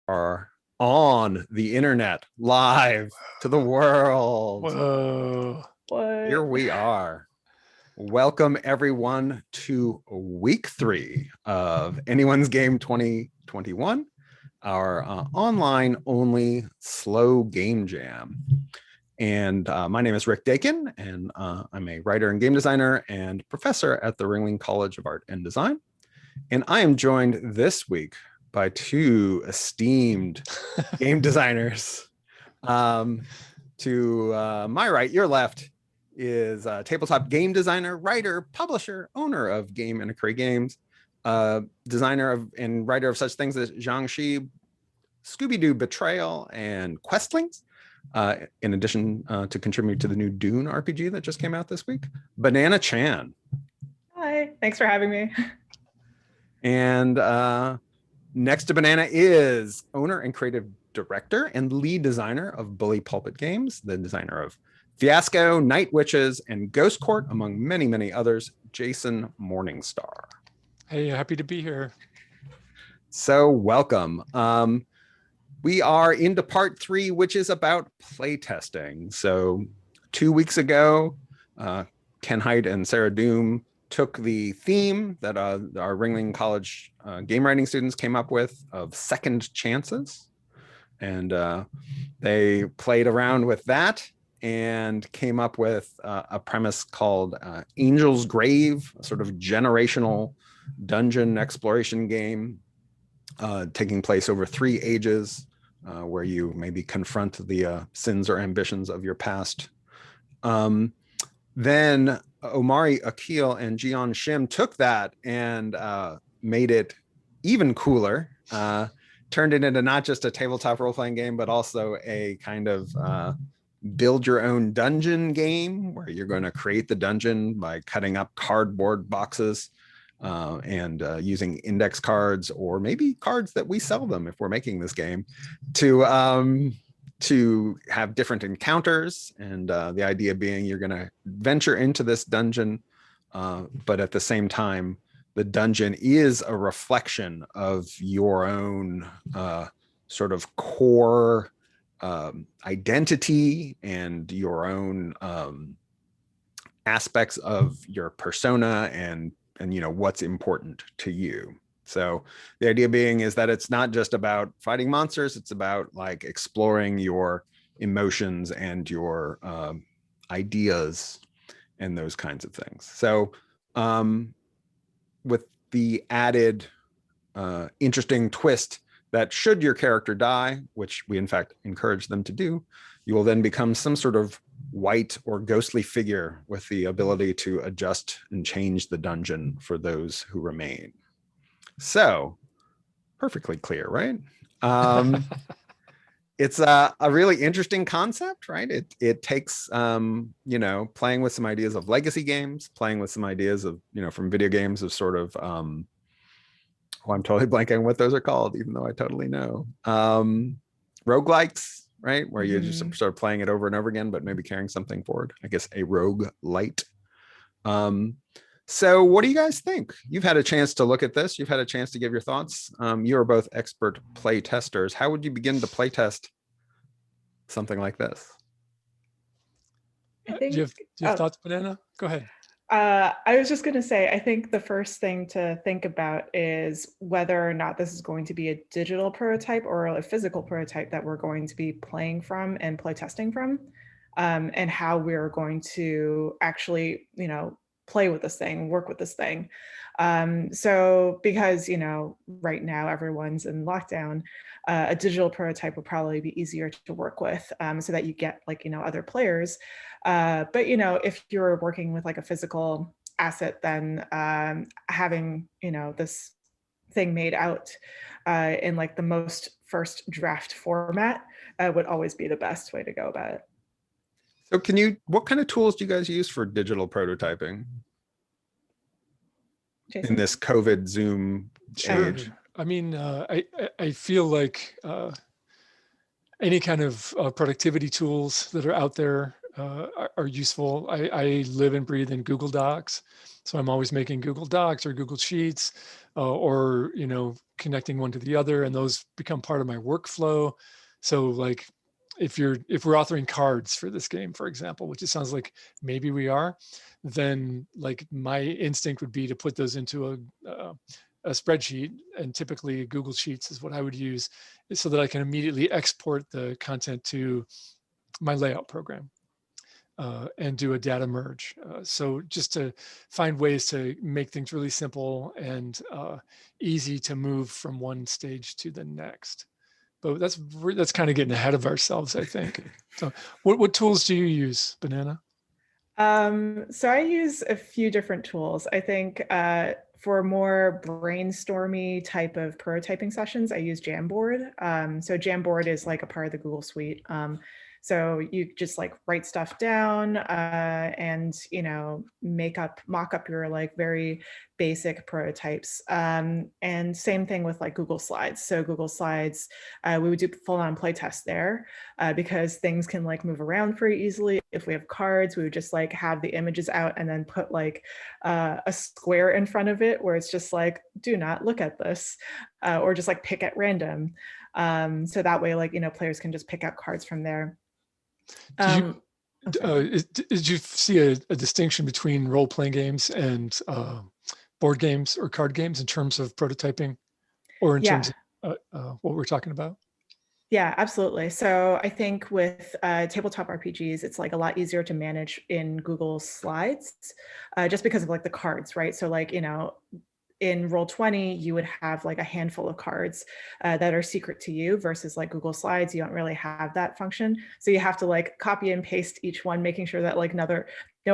are on the internet, live to the world. Whoa. Here What? we are. Welcome everyone to week 3 of Anyone's Game 2021, our online only slow game jam. And my name is Rick Dakin, and I'm a writer and game designer and professor at the Ringling College of Art and Design. And I am joined this week by two esteemed game designers. To my right, your left, is tabletop game designer, writer, publisher, owner of Game and Acre Games, designer of and writer of such things as Jiangxi, Scooby-Doo Betrayal, and Questlings, in addition to contribute to the new Dune RPG that just came out this week. Banana Chan. Hi, thanks for having me. And next to Banana is owner and creative director and lead designer of Bully Pulpit Games, the designer of Fiasco, Night Witches, and Ghost Court, among many, many others, Jason Morningstar. Hey, happy to be here. So welcome. We are into part 3, which is about playtesting. So 2 weeks ago, Ken Haidt and Sarah Doom took the theme that our Ringling College game writing students came up with of second chances. And they played around with that and came up with a premise called Angel's Grave, a sort of generational dungeon exploration game taking place over 3 ages, where you maybe confront the sins or ambitions of your past. Then Omari Akil and Jian Shim took that and made it even cooler, turned it into not just a tabletop role-playing game, but also a kind of build your own dungeon game where you're going to create the dungeon by cutting up cardboard boxes and using index cards, or maybe cards that we sell them if we're making this game, to have different encounters. And the idea being you're going to venture into this dungeon, but at the same time, the dungeon is a reflection of your own sort of core identity and your own aspects of your persona and what's important to you. So the idea being is that it's not just about fighting monsters, it's about like exploring your emotions and your ideas and those kinds of things. So with the added interesting twist that should your character die, which we in fact encourage them to do, you will then become some sort of white or ghostly figure with the ability to adjust and change the dungeon for those who remain. So, perfectly clear, right? It's a really interesting concept, right? It takes playing with some ideas of legacy games, playing with some ideas of from video games of sort of I'm totally blanking on what those are called, even though I totally know. Roguelikes, right? Where you're just sort of playing it over and over again, but maybe carrying something forward. I guess a roguelite. So what do you guys think? You've had a chance to look at this. You've had a chance to give your thoughts. You are both expert play testers. How would you begin to play test something like this? I think, do you have thoughts, Banana? Go ahead. I was just going to say, I think the first thing to think about is whether or not this is going to be a digital prototype or a physical prototype that we're going to be playing from and play testing from, and how we're going to actually, play with this thing, work with this thing. So because, right now everyone's in lockdown, a digital prototype would probably be easier to work with, so that you get other players. But, if you're working with like a physical asset, then having, this thing made out in like the most first draft format would always be the best way to go about it. So what kind of tools do you guys use for digital prototyping? Jason? In this COVID Zoom age? I mean, I feel like any kind of productivity tools that are out there are useful. I live and breathe in Google Docs, so I'm always making Google Docs or Google Sheets, or connecting one to the other, and those become part of my workflow. So like if we're authoring cards for this game, for example, which it sounds like maybe we are, then like my instinct would be to put those into a spreadsheet, and typically Google Sheets is what I would use, so that I can immediately export the content to my layout program and do a data merge. So just to find ways to make things really simple and easy to move from one stage to the next. But that's kind of getting ahead of ourselves, I think. So what tools do you use, Banana? So I use a few different tools. I think for more brainstormy type of prototyping sessions, I use Jamboard. So Jamboard is like a part of the Google Suite. So you just like write stuff down and, you know, mock up your like very basic prototypes. And same thing with like Google Slides. So Google Slides, we would do full on playtest there because things can like move around pretty easily. If we have cards, we would just like have the images out and then put like a square in front of it where it's just like, do not look at this, or just like pick at random. So that way, like, you know, players can just pick out cards from there. Did you see a distinction between role-playing games and board games or card games in terms of prototyping, or in terms of what we're talking about? Yeah, absolutely. So I think with tabletop RPGs, it's like a lot easier to manage in Google Slides, just because of like the cards, right? So like, you know, in Roll20, you would have like a handful of cards that are secret to you, versus like Google Slides, you don't really have that function. So you have to like copy and paste each one, making sure that like no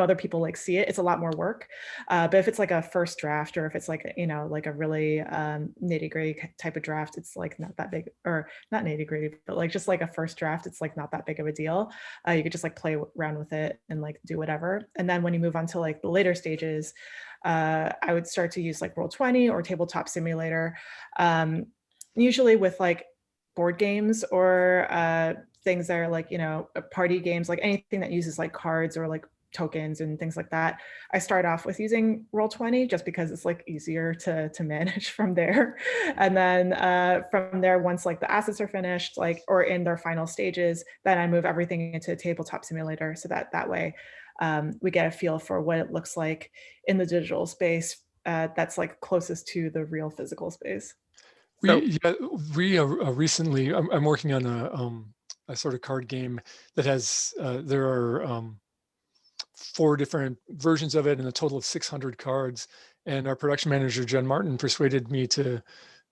other people like see it. It's a lot more work. But if it's like a first draft, or if it's like, you know, like a really nitty gritty type of draft, it's like not that big, or not nitty gritty, but like just like a first draft, it's like not that big of a deal. You could just like play around with it and like do whatever. And then when you move on to like the later stages, I would start to use like Roll20 or Tabletop Simulator, usually with like board games or things that are like, you know, party games, like anything that uses like cards or like tokens and things like that. I start off with using Roll20 just because it's like easier to manage from there. And then from there, once like the assets are finished, like, or in their final stages, then I move everything into Tabletop Simulator, so that way we get a feel for what it looks like in the digital space that's like closest to the real physical space. Recently, I'm working on a sort of card game that has, there are 4 different versions of it and a total of 600 cards. And our production manager, Jen Martin, persuaded me to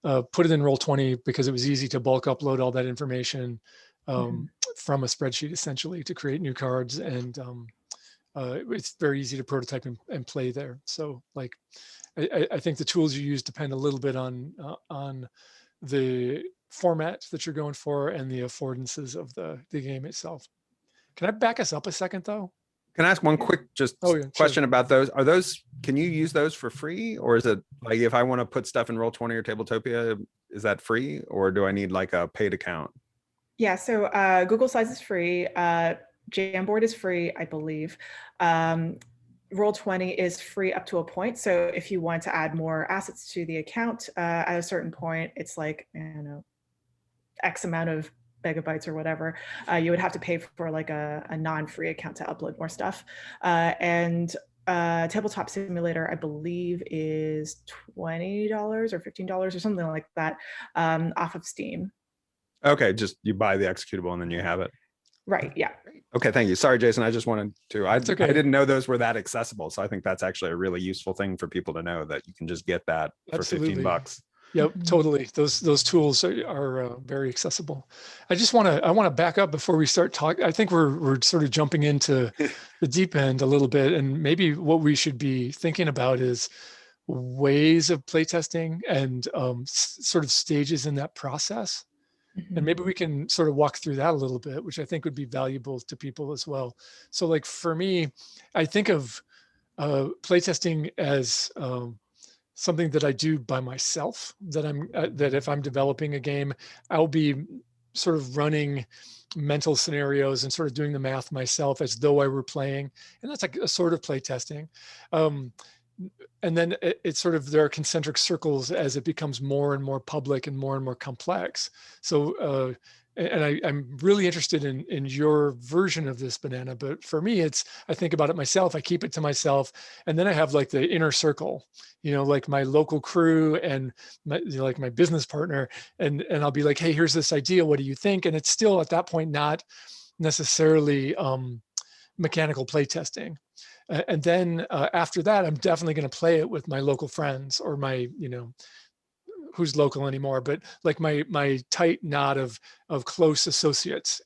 put it in Roll20 because it was easy to bulk upload all that information from a spreadsheet, essentially, to create new cards. And it's very easy to prototype and play there. So like, I think the tools you use depend a little bit on the format that you're going for and the affordances of the game itself. Can I back us up a second though? Can I ask one quick question sure. about those? Are those, can you use those for free? Or is it like, if I want to put stuff in Roll20 or Tabletopia, is that free? Or do I need like a paid account? Yeah, so Google Slides is free. Jamboard is free, I believe. Roll20 is free up to a point. So if you want to add more assets to the account at a certain point, it's like, I don't know, X amount of megabytes or whatever, you would have to pay for like a non-free account to upload more stuff. And Tabletop Simulator, I believe, is $20 or $15 or something like that off of Steam. Okay, just you buy the executable and then you have it. Right, yeah. Okay, thank you. Sorry, Jason, I just wanted to, I okay. didn't know those were that accessible. So I think that's actually a really useful thing for people to know, that you can just get that for $15. Yep, totally. Those tools are very accessible. I want to back up before we start talking. I think we're sort of jumping into the deep end a little bit, and maybe what we should be thinking about is ways of playtesting and sort of stages in that process. And maybe we can sort of walk through that a little bit, which I think would be valuable to people as well. So like for me, I think of playtesting as something that I do by myself, that if I'm developing a game, I'll be sort of running mental scenarios and sort of doing the math myself as though I were playing. And that's like a sort of playtesting. and then it's sort of, there are concentric circles as it becomes more and more public and more complex. So I'm really interested in your version of this, Banana, but for me, I think about it myself, I keep it to myself, and then I have like the inner circle, like my local crew and like my business partner, and I'll be like, hey, here's this idea, what do you think? And it's still at that point not necessarily mechanical playtesting. And then after that, I'm definitely going to play it with my local friends, or my, who's local anymore, but like my tight knot of close associates.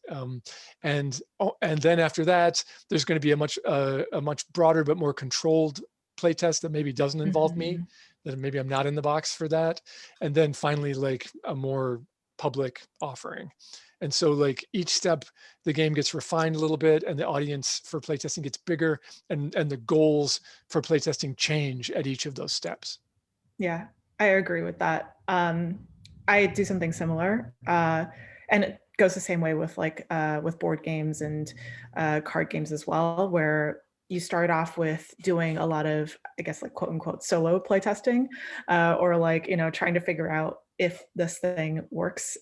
And then after that, there's going to be a much broader but more controlled playtest that maybe doesn't involve me, that maybe I'm not in the box for that. And then finally, like a more public offering. And so like each step, the game gets refined a little bit, and the audience for playtesting gets bigger, and the goals for playtesting change at each of those steps. Yeah, I agree with that. I do something similar, and it goes the same way with with board games and card games as well, where you start off with doing a lot of, I guess, like quote unquote solo playtesting, or like, trying to figure out if this thing works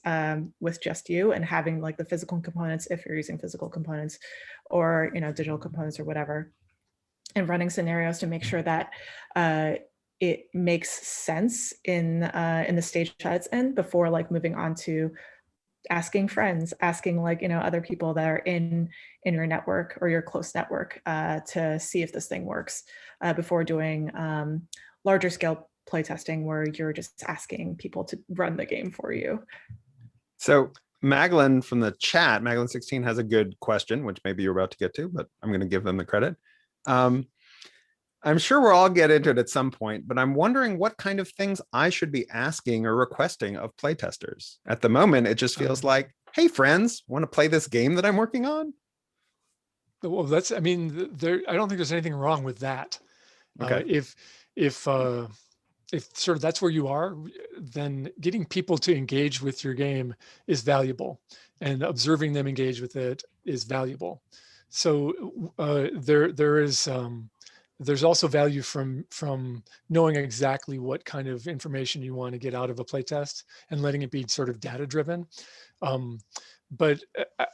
with just you, and having like the physical components, if you're using physical components, or digital components or whatever, and running scenarios to make sure that it makes sense in the stage that it's in, before like moving on to asking friends, asking like other people that are in your network or your close network to see if this thing works, before doing larger scale playtesting where you're just asking people to run the game for you. So Maglin from the chat, Maglin16 has a good question, which maybe you're about to get to, but I'm going to give them the credit. I'm sure we'll all get into it at some point, but I'm wondering what kind of things I should be asking or requesting of playtesters. At the moment, it just feels like, hey, friends, want to play this game that I'm working on? Well, I don't think there's anything wrong with that. Okay. If sort of that's where you are, then getting people to engage with your game is valuable, and observing them engage with it is valuable. So there's also value from knowing exactly what kind of information you want to get out of a playtest, and letting it be sort of data driven. But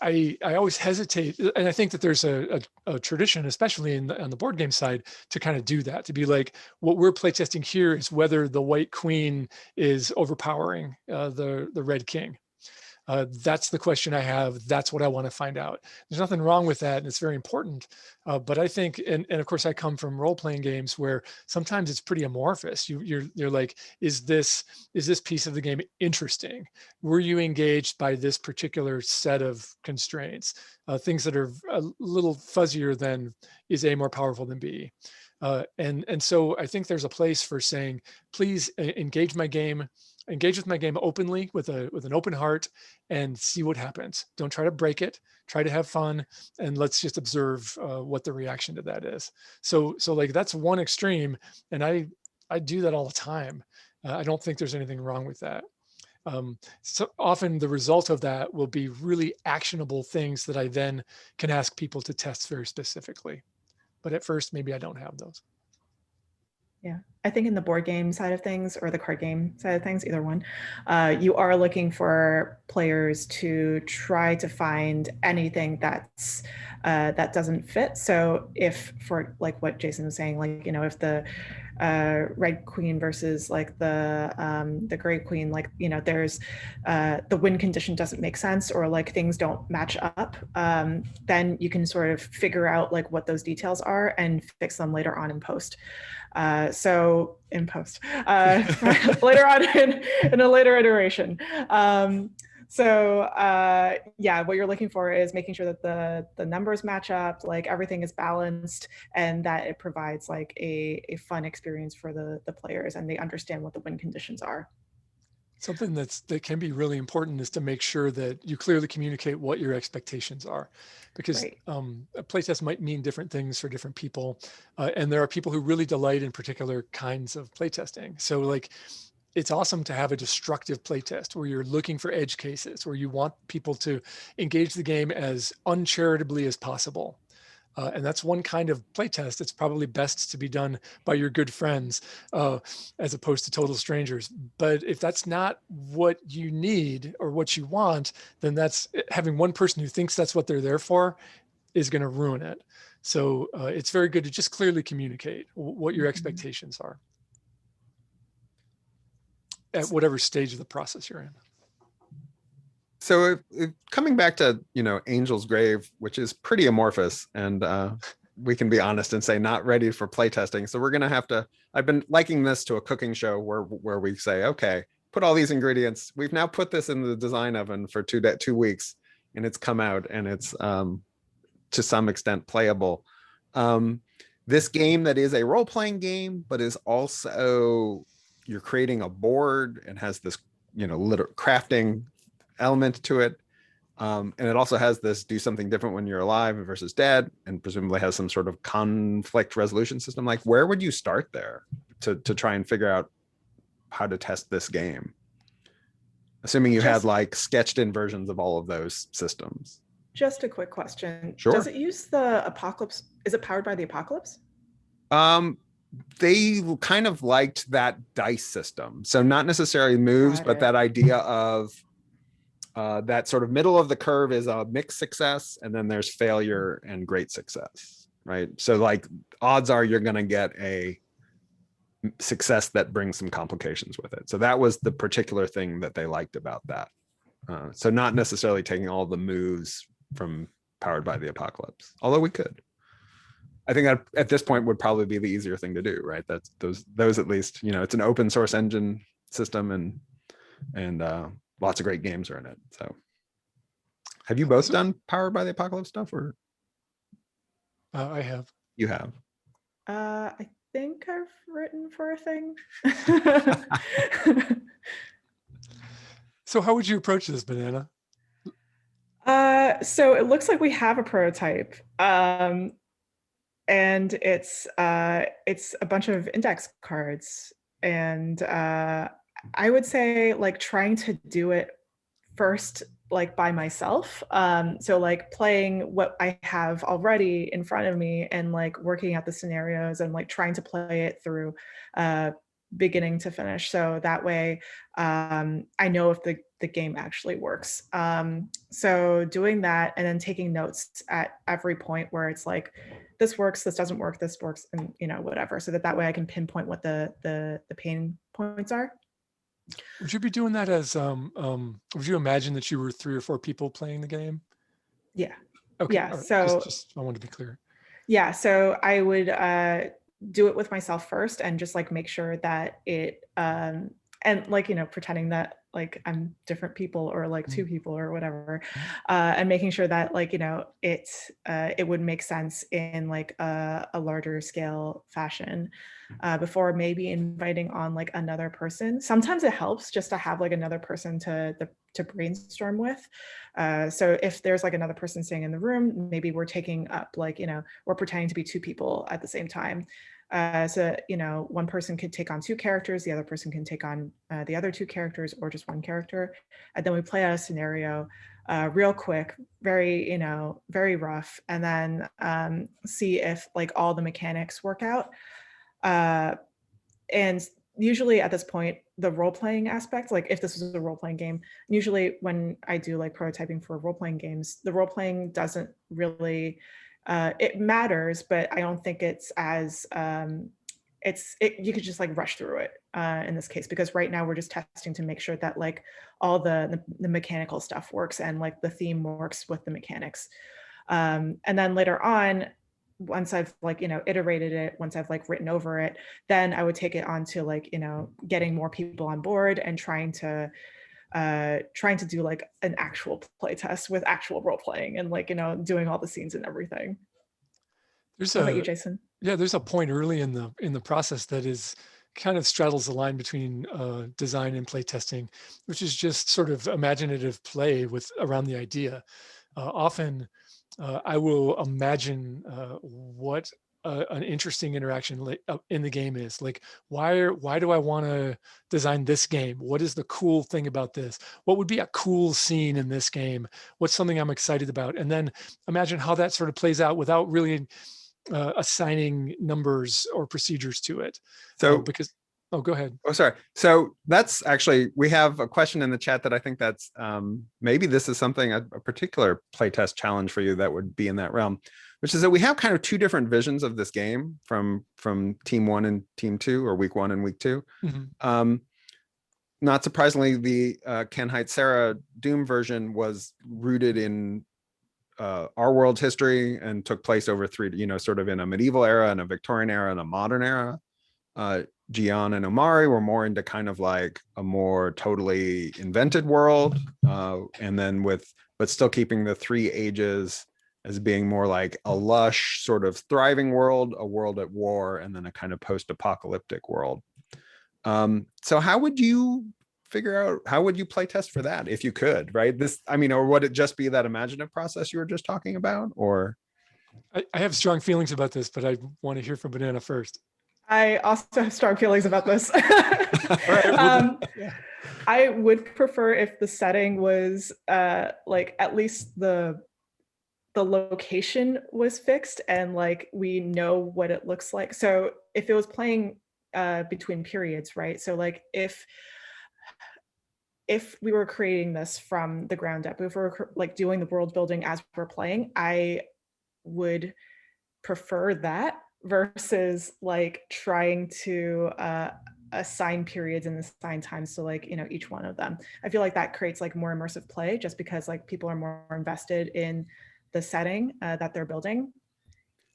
I always hesitate, and I think that there's a tradition, especially on the board game side, to kind of do that, to be like, what we're playtesting here is whether the white queen is overpowering the red king. That's the question I have. That's what I want to find out. There's nothing wrong with that, and it's very important. But I think, and of course, I come from role-playing games where sometimes it's pretty amorphous. You're like, is this piece of the game interesting? Were you engaged by this particular set of constraints? Things that are a little fuzzier than, is A more powerful than B? And so I think there's a place for saying, please engage with my game openly, with an open heart, and see what happens. Don't try to break it. Try to have fun, and let's just observe what the reaction to that is. So like that's one extreme, and I do that all the time. I don't think there's anything wrong with that. So often the result of that will be really actionable things that I then can ask people to test very specifically. But at first, maybe I don't have those. Yeah, I think in the board game side of things, or the card game side of things, either one, you are looking for players to try to find anything that's that doesn't fit. So if, for like what Jason was saying, like, if the red queen versus like the gray queen, like, there's the win condition doesn't make sense, or like things don't match up, then you can sort of figure out like what those details are and fix them later on in post. So in post, later on in a later iteration. Yeah, what you're looking for is making sure that the numbers match up, like everything is balanced, and that it provides like a fun experience for the players, and they understand what the win conditions are. Something that can be really important is to make sure that you clearly communicate what your expectations are, because Right. A playtest might mean different things for different people. And there are people who really delight in particular kinds of playtesting. So like, it's awesome to have a destructive playtest where you're looking for edge cases, where you want people to engage the game as uncharitably as possible. And that's one kind of playtest. It's probably best to be done by your good friends as opposed to total strangers. But if that's not what you need or what you want, then that's having one person who thinks that's what they're there for is going to ruin it. So it's very good to just clearly communicate what your expectations are at whatever stage of the process you're in. So coming back to, Angel's Grave, which is pretty amorphous, and we can be honest and say not ready for playtesting. So we're going to have to, I've been liking this to a cooking show where we say, okay, put all these ingredients. We've now put this in the design oven for 2 weeks, and it's come out, and it's to some extent playable. This game that is a role-playing game, but is also, you're creating a board and has this, little crafting element to it. And it also has this do something different when you're alive versus dead, and presumably has some sort of conflict resolution system. Like, where would you start there to try and figure out how to test this game? Assuming you had like sketched in versions of all of those systems. Just a quick question. Sure. Does it use the apocalypse? Is it powered by the apocalypse? They kind of liked that dice system. So not necessarily moves, but that idea of that sort of middle of the curve is a mixed success, and then there's failure and great success, right? So like odds are you're going to get a success that brings some complications with it. So that was the particular thing that they liked about that. So not necessarily taking all the moves from powered by the apocalypse, although we could. I think that at this point would probably be the easier thing to do, right? That's those at least, it's an open source engine system, and lots of great games are in it. So have you both done powered by the apocalypse stuff, or? I have. You have? I think I've written for a thing. So how would you approach this, Banana? So it looks like we have a prototype. And it's a bunch of index cards, and I would say like trying to do it first like by myself. So like playing what I have already in front of me and like working out the scenarios and like trying to play it through beginning to finish. So that way I know if the game actually works. So doing that and then taking notes at every point where it's like, this works, this doesn't work, this works, and whatever. So that way I can pinpoint what the pain points are. Would you be doing that as, would you imagine that you were 3 or 4 people playing the game? Yeah. Okay. Yeah. Right. So just I wanted to be clear. Yeah. So I would do it with myself first and just like make sure that it, and like, pretending that like I'm different people or like 2 people or whatever, and making sure that like, it would make sense in like a larger scale fashion before maybe inviting on like another person. Sometimes it helps just to have like another person to brainstorm with. So if there's like another person staying in the room, maybe we're taking up like, we're pretending to be 2 people at the same time. So, one person could take on 2 characters, the other person can take on the other 2 characters or just 1 character. And then we play out a scenario real quick, very, very rough, and then see if like all the mechanics work out. And usually at this point, the role-playing aspect, like if this was a role-playing game, usually when I do like prototyping for role-playing games, the role-playing doesn't really, it matters, but I don't think it's as, you could just like rush through it in this case, because right now we're just testing to make sure that like all the mechanical stuff works and like the theme works with the mechanics. And then later on, once I've like, iterated it, once I've like written over it, then I would take it on to like, getting more people on board and trying to do like an actual play test with actual role playing and like, doing all the scenes and everything. What about you, Jason? Yeah, there's a point early in the process that is kind of straddles the line between design and play testing, which is just sort of imaginative play with around the idea. Often I will imagine what an interesting interaction in the game is. Like, why do I want to design this game? What is the cool thing about this? What would be a cool scene in this game? What's something I'm excited about? And then imagine how that sort of plays out without really assigning numbers or procedures to it. So Go ahead. Oh, sorry. So that's actually, we have a question in the chat that I think that's maybe this is something, a particular playtest challenge for you that would be in that realm, which is that we have kind of two different visions of this game from team 1 and team 2, or week 1 and week 2. Mm-hmm. Not surprisingly, the Ken Hite Sarah Doom version was rooted in our world's history and took place over sort of in a medieval era and a Victorian era and a modern era. Gian and Omari were more into kind of like a more totally invented world, and then but still keeping the 3 ages as being more like a lush sort of thriving world, a world at war, and then a kind of post-apocalyptic world. So how would you play test for that if you could, right? Or would it just be that imaginative process you were just talking about? Or I have strong feelings about this, but I want to hear from Banana first. I also have strong feelings about this. Yeah. I would prefer if the setting was like at least the location was fixed and like we know what it looks like. So if it was playing between periods, right? So like if we were creating this from the ground up, if we're like doing the world building as we're playing, I would prefer that versus like trying to assign periods and assign times to like, each one of them. I feel like that creates like more immersive play just because like people are more invested in the setting that they're building.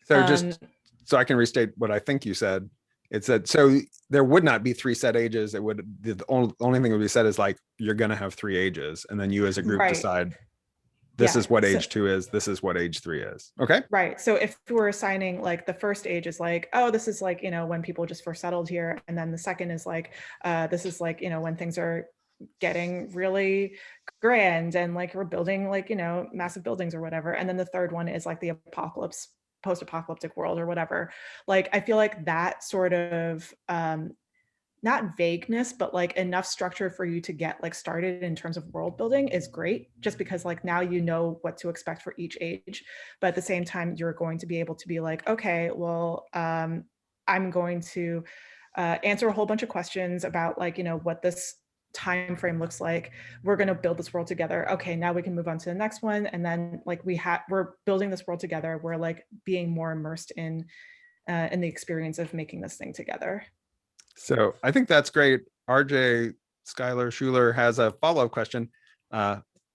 So just so I can restate what I think you said, it's that so there would not be 3 set ages. It would, the only thing that would be said is like, you're going to have 3 ages, and then you as a group decide this is what age 2 is, this is what age 3 is. Okay. Right. So if we're assigning like the first age is like, oh, this is like, when people just first settled here. And then the second is like, this is like, when things are getting really grand and like we're building like, massive buildings or whatever. And then the third one is like the apocalypse, post-apocalyptic world or whatever. Like, I feel like that sort of, not vagueness, but like enough structure for you to get like started in terms of world building is great, just because like now you know what to expect for each age. But at the same time, you're going to be able to be like, okay, well, I'm going to answer a whole bunch of questions about like, what this time frame looks like. We're going to build this world together. Okay, now we can move on to the next one. And then like we're building this world together. We're like being more immersed in the experience of making this thing together. So I think that's great. RJ Skylar Schuler has a follow-up question.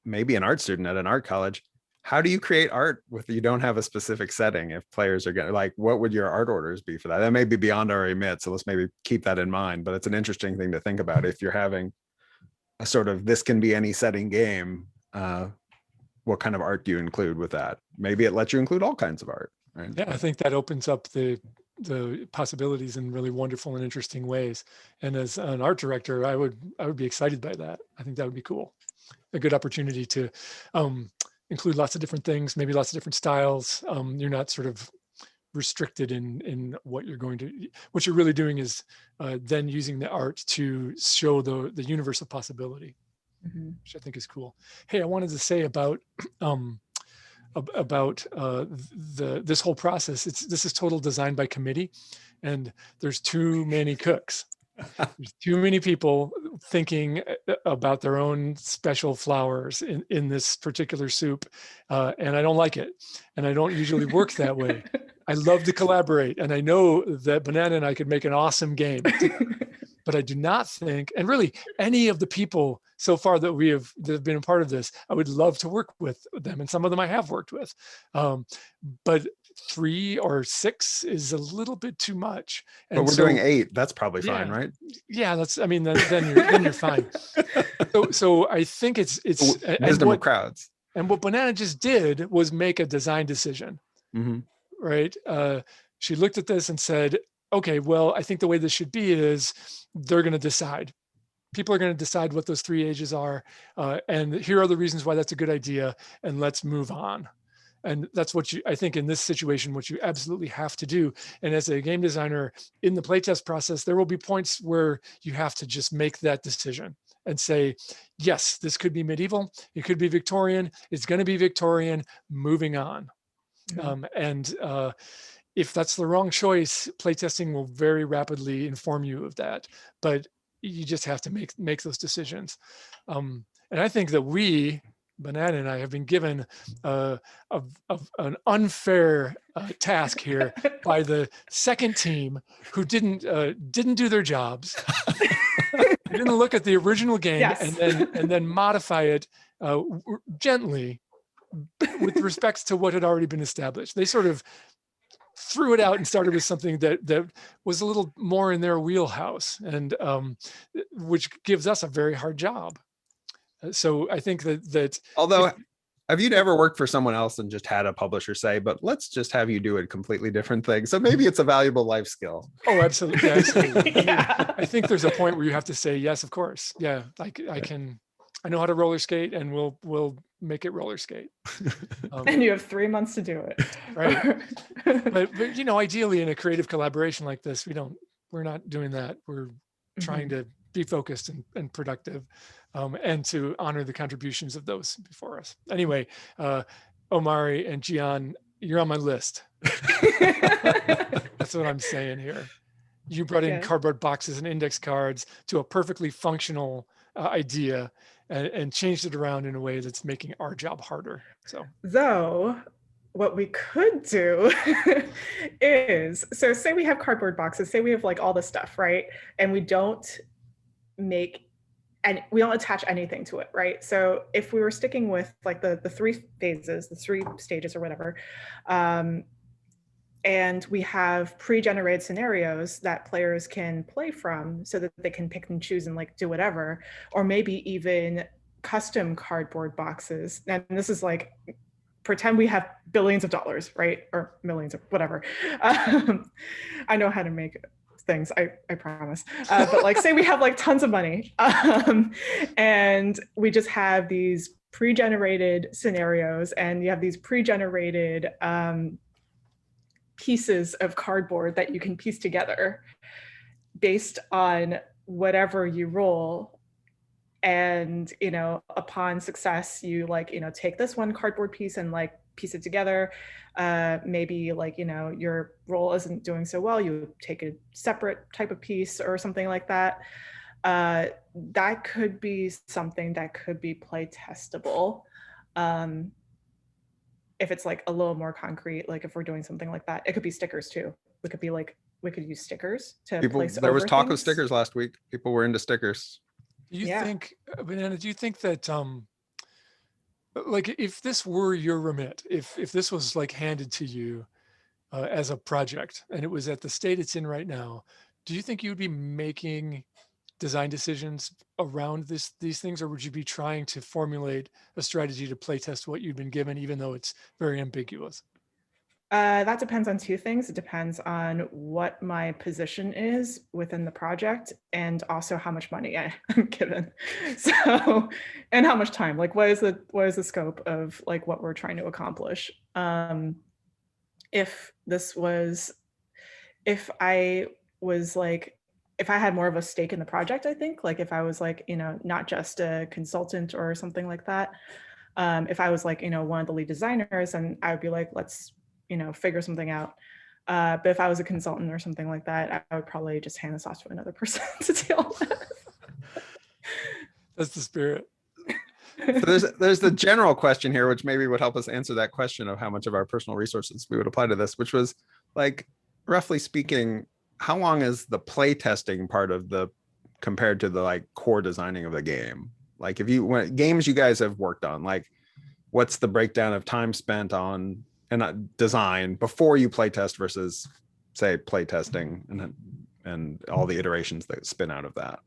Maybe an art student at an art college. How do you create art if you don't have a specific setting? If players are getting like, what would your art orders be for that? That may be beyond our remit, so let's maybe keep that in mind. But it's an interesting thing to think about if you're having a sort of this can be any setting game. What kind of art do you include with that? Maybe it lets you include all kinds of art. Right? Yeah, I think that opens up the possibilities in really wonderful and interesting ways. And as an art director, I would be excited by that. I think that would be cool. A good opportunity to include lots of different things, maybe lots of different styles. You're not sort of restricted in what you're what you're really doing is then using the art to show the universe of possibility, which I think is cool. Hey, I wanted to say about this whole process. This is total design by committee, and there's too many cooks. There's too many people thinking about their own special flowers in this particular soup, and I don't like it. And I don't usually work that way. I love to collaborate, and I know that Banana and I could make an awesome game. But I do not think, and really any of the people so far that have been a part of this, I would love to work with them, and some of them I have worked with. But 3 or 6 is a little bit too much. And but we're doing 8. That's probably fine, right? Yeah, then you're fine. So I think it's wisdom of crowds. And what Banana just did was make a design decision, right? She looked at this and said, okay, well, I think the way this should be is they're going to decide. People are going to decide what those 3 ages are. And here are the reasons why that's a good idea. And let's move on. And that's what I think in this situation, what you absolutely have to do. And as a game designer in the playtest process, there will be points where you have to just make that decision and say, yes, this could be medieval, it could be Victorian, it's going to be Victorian, moving on. If that's the wrong choice, playtesting will very rapidly inform you of that. But you just have to make those decisions. And I think that Banana and I have been given an unfair task here by the second team who didn't do their jobs. They didn't look at the original game and then modify it gently with respects to what had already been established. They sort of threw it out and started with something that was a little more in their wheelhouse, and which gives us a very hard job. So I think that although, have you ever worked for someone else and just had a publisher say, but let's just have you do a completely different thing? So maybe it's a valuable life skill. Oh, absolutely. Yeah, absolutely. I think there's a point where you have to say, yes, of course. Yeah, I know how to roller skate, and we'll make it roller skate. And you have 3 months to do it. Right. but ideally in a creative collaboration like this, we're not doing that. We're trying to be focused and productive, and to honor the contributions of those before us. Anyway, Omari and Gian, you're on my list. That's what I'm saying here. You brought in cardboard boxes and index cards to a perfectly functional idea, and changed it around in a way that's making our job harder. So what we could do is, so say we have cardboard boxes, say we have like all this stuff, right? And we don't attach anything to it, right? So if we were sticking with like the 3 phases, the 3 stages or whatever, and we have pre-generated scenarios that players can play from so that they can pick and choose and like do whatever, or maybe even custom cardboard boxes. And this is like, pretend we have billions of dollars, right? Or millions of whatever. I know how to make things, I promise. But like, say we have like tons of money, and we just have these pre-generated scenarios, and you have these pre-generated pieces of cardboard that you can piece together based on whatever you roll. And upon success, you take this one cardboard piece and like piece it together. Maybe like your roll isn't doing so well, you take a separate type of piece or something like that. That could be something that could be play testable. If it's like a little more concrete, like if we're doing something like that, it could be stickers too. We could use stickers to place there was talk things. of stickers last week. People were into stickers. Do you think, Banana, that like if this were your remit, if this was like handed to you as a project and it was at the state it's in right now, do you think you would be making design decisions around these things, or would you be trying to formulate a strategy to play test what you've been given, even though it's very ambiguous? That depends on 2 things. It depends on what my position is within the project, and also how much money I'm given. So, and how much time. Like, what is the scope of like what we're trying to accomplish? If I had more of a stake in the project, I think, like if I was like, not just a consultant or something like that. If I was like, one of the lead designers, and I would be like, let's figure something out. But if I was a consultant or something like that, I would probably just hand this off to another person to deal with. That's the spirit. So there's the general question here, which maybe would help us answer that question of how much of our personal resources we would apply to this, which was like, roughly speaking, how long is the play testing part of compared to the like core designing of the game? Like when games you guys have worked on, like what's the breakdown of time spent on design before you play test versus say play testing and all the iterations that spin out of that?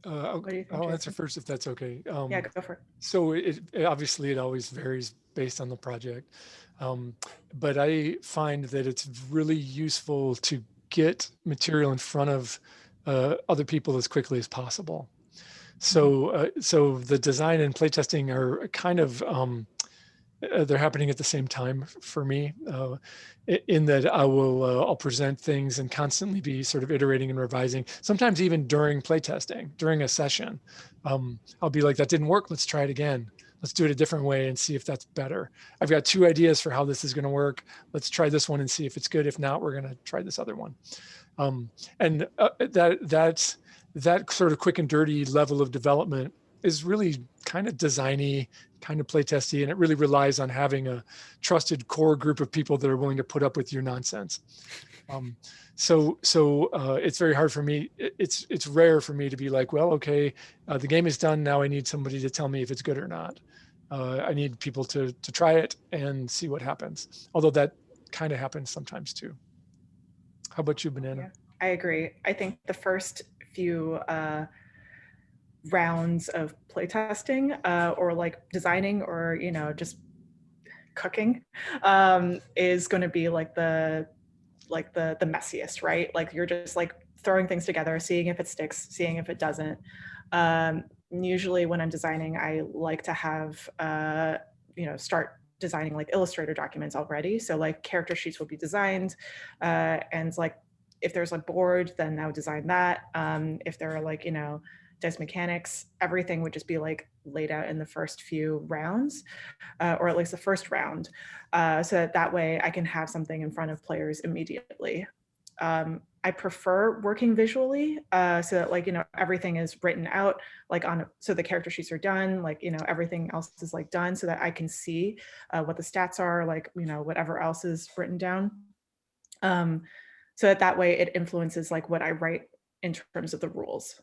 I'll answer first if that's okay. Yeah, go for it. So it obviously it always varies based on the project, but I find that it's really useful to get material in front of other people as quickly as possible. So the design and playtesting are kind of they're happening at the same time for me, in that I'll present things and constantly be sort of iterating and revising, sometimes even during playtesting, during a session. I'll be like, that didn't work, let's try it again. Let's do it a different way and see if that's better. I've got 2 ideas for how this is going to work. Let's try this one and see if it's good. If not, we're going to try this other one. And that sort of quick and dirty level of development is really kind of designy, kind of playtesty, and it really relies on having a trusted core group of people that are willing to put up with your nonsense. So it's very hard for me. It's rare for me to be like, well, okay, the game is done. Now I need somebody to tell me if it's good or not. I need people to try it and see what happens. Although that kind of happens sometimes too. How about you, Banana? Yeah, I agree. I think the first few rounds of playtesting or like designing or, you know, just cooking is going to be like the messiest, right? Like you're just like throwing things together, seeing if it sticks, seeing if it doesn't. Usually when I'm designing, I like to have, start designing like Illustrator documents already. So like character sheets will be designed, and like if there's a board, then I would design that. If there are like, dice mechanics, everything would just be like laid out in the first few rounds, or at least the first round, so that way I can have something in front of players immediately. I prefer working visually, so that like, everything is written out like so the character sheets are done, like, everything else is like done so that I can see what the stats are, like, whatever else is written down. So that way it influences like what I write in terms of the rules.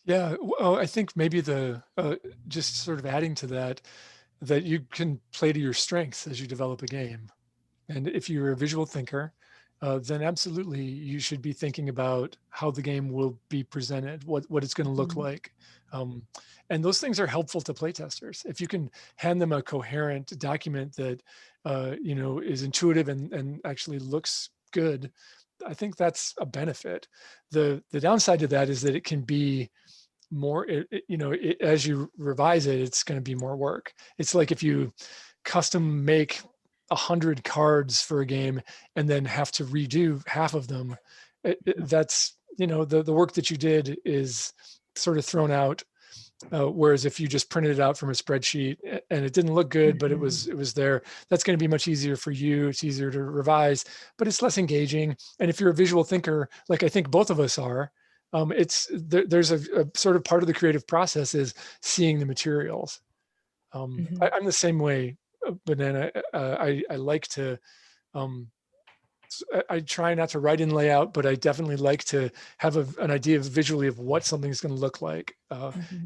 Yeah, well, I think maybe just sort of adding to that you can play to your strengths as you develop a game. And if you're a visual thinker, then absolutely you should be thinking about how the game will be presented, what it's going to look like. And those things are helpful to playtesters. If you can hand them a coherent document that is intuitive and actually looks good, I think that's a benefit. The downside to that is that it can be more, as you revise it, it's going to be more work. It's like if you custom make 100 cards for a game and then have to redo half of them, that's, the work that you did is sort of thrown out. Whereas if you just printed it out from a spreadsheet and it didn't look good, but it was there, that's going to be much easier for you. It's easier to revise, but it's less engaging. And if you're a visual thinker, like I think both of us are, there's a sort of part of the creative process is seeing the materials. I'm the same way, Banana. I like to, I try not to write in layout, but I definitely like to have an idea visually of what something's going to look like,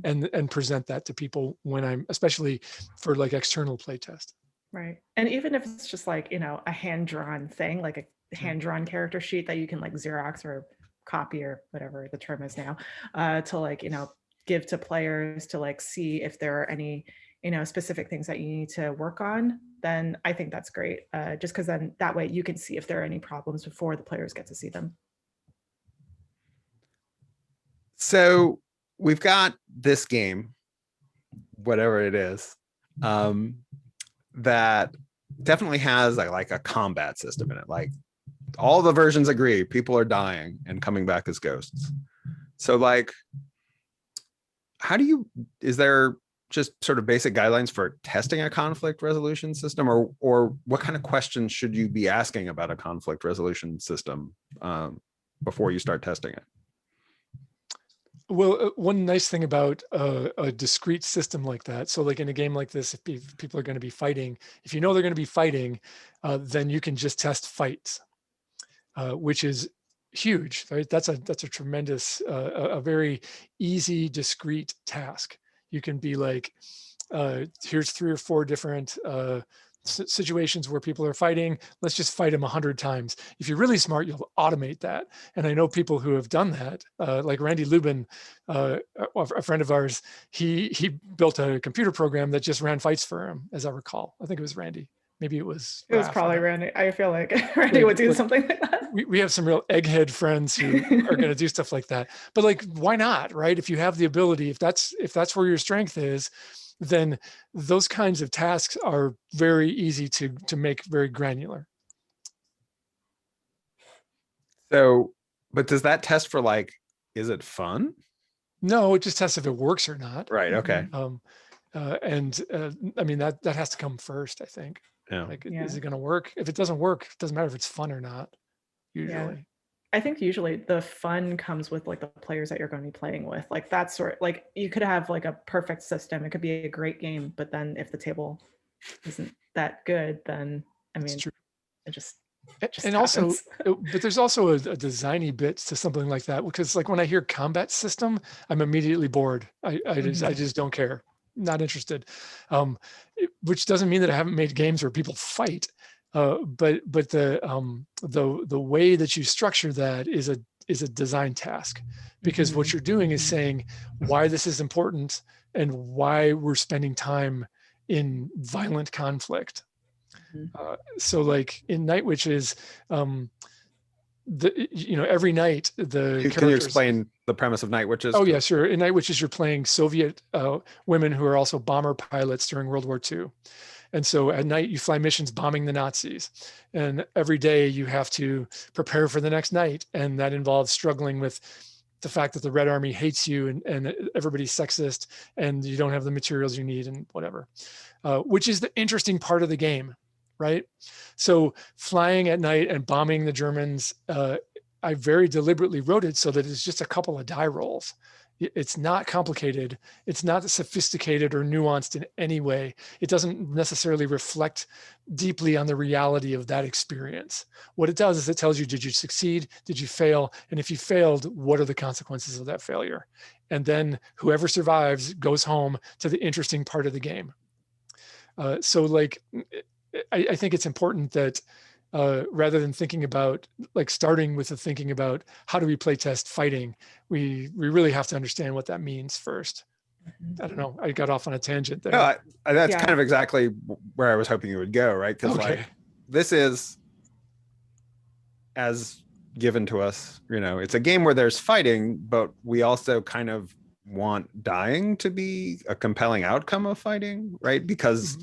and present that to people when especially for like external playtest. Right. And even if it's just like, a hand-drawn thing, like a hand-drawn character sheet that you can like Xerox or copy or whatever the term is now, to like, give to players to like see if there are any, specific things that you need to work on, then I think that's great. Just because then that way you can see if there are any problems before the players get to see them. So we've got this game, whatever it is, that definitely has like a combat system in it. Like all the versions agree people are dying and coming back as ghosts. So like, is there just sort of basic guidelines for testing a conflict resolution system, or what kind of questions should you be asking about a conflict resolution system before you start testing it? Well, one nice thing about a discrete system like that, so like in a game like this, if people are going to be fighting, if you know they're going to be fighting, then you can just test fights, which is huge, right? That's a tremendous, a very easy, discrete task. You can be like, here's 3 or 4 different situations where people are fighting. Let's just fight them 100 times. If you're really smart, you'll automate that. And I know people who have done that, like Randy Lubin, a friend of ours, he built a computer program that just ran fights for him, as I recall. I think it was Randy. Maybe it was. It was probably Randy. I feel like Randy would do something like that. We have some real egghead friends who are going to do stuff like that. But like, why not, right? If you have the ability, if that's where your strength is, then those kinds of tasks are very easy to make very granular. So, but does that test for like, is it fun? No, it just tests if it works or not. Right. Okay. I mean, that has to come first, I think. Yeah. Like, is it going to work? If it doesn't work, it doesn't matter if it's fun or not, usually. Yeah. I think usually the fun comes with like the players that you're going to be playing with. Like that sort, like you could have like a perfect system. It could be a great game, but then if the table isn't that good, then I mean, it just and also, but there's also a designy bit to something like that, because like when I hear combat system, I'm immediately bored. I just don't care. Not interested. Which doesn't mean that I haven't made games where people fight. But the way that you structure that is a design task, because what you're doing is saying why this is important and why we're spending time in violent conflict. So like in Night Witches, every night the Can you explain the premise of Night Witches? Oh yeah, sure. In Night Witches, you're playing Soviet women who are also bomber pilots during World War II. And so at night you fly missions bombing the Nazis. And every day you have to prepare for the next night. And that involves struggling with the fact that the Red Army hates you and everybody's sexist and you don't have the materials you need and whatever, which is the interesting part of the game, right? So flying at night and bombing the Germans, I very deliberately wrote it so that it's just a couple of die rolls. It's not complicated. It's not sophisticated or nuanced in any way. It doesn't necessarily reflect deeply on the reality of that experience. What it does is it tells you, did you succeed? Did you fail? And if you failed, what are the consequences of that failure? And then whoever survives goes home to the interesting part of the game. So like, I think it's important that rather than thinking about like starting with the thinking about how do we play test fighting, we really have to understand what that means first. I don't know. I got off on a tangent there. No, that's kind of exactly where I was hoping you would go, right? Because like this is as given to us, it's a game where there's fighting, but we also kind of want dying to be a compelling outcome of fighting, right? Because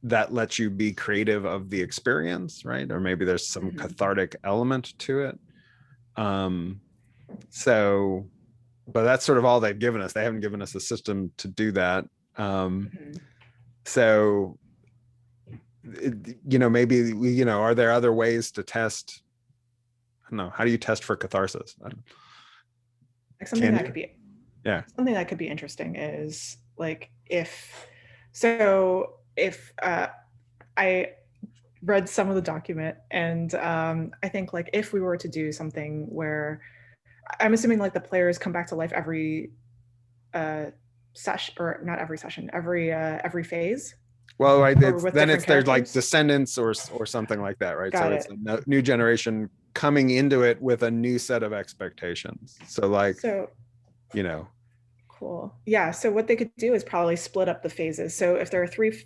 that lets you be creative of the experience, right? Or maybe there's some cathartic element to it. So, but that's sort of all they've given us. They haven't given us a system to do that. So, maybe we, are there other ways to test? I don't know. How do you test for catharsis? Like something that could be, something that could be interesting is like if I read some of the document and I think like if we were to do something where I'm assuming like the players come back to life every session, or not every session, every phase. Well, right, there's like descendants or something like that, right? It's a new generation coming into it with a new set of expectations. Cool. Yeah. So what they could do is probably split up the phases. So if there are three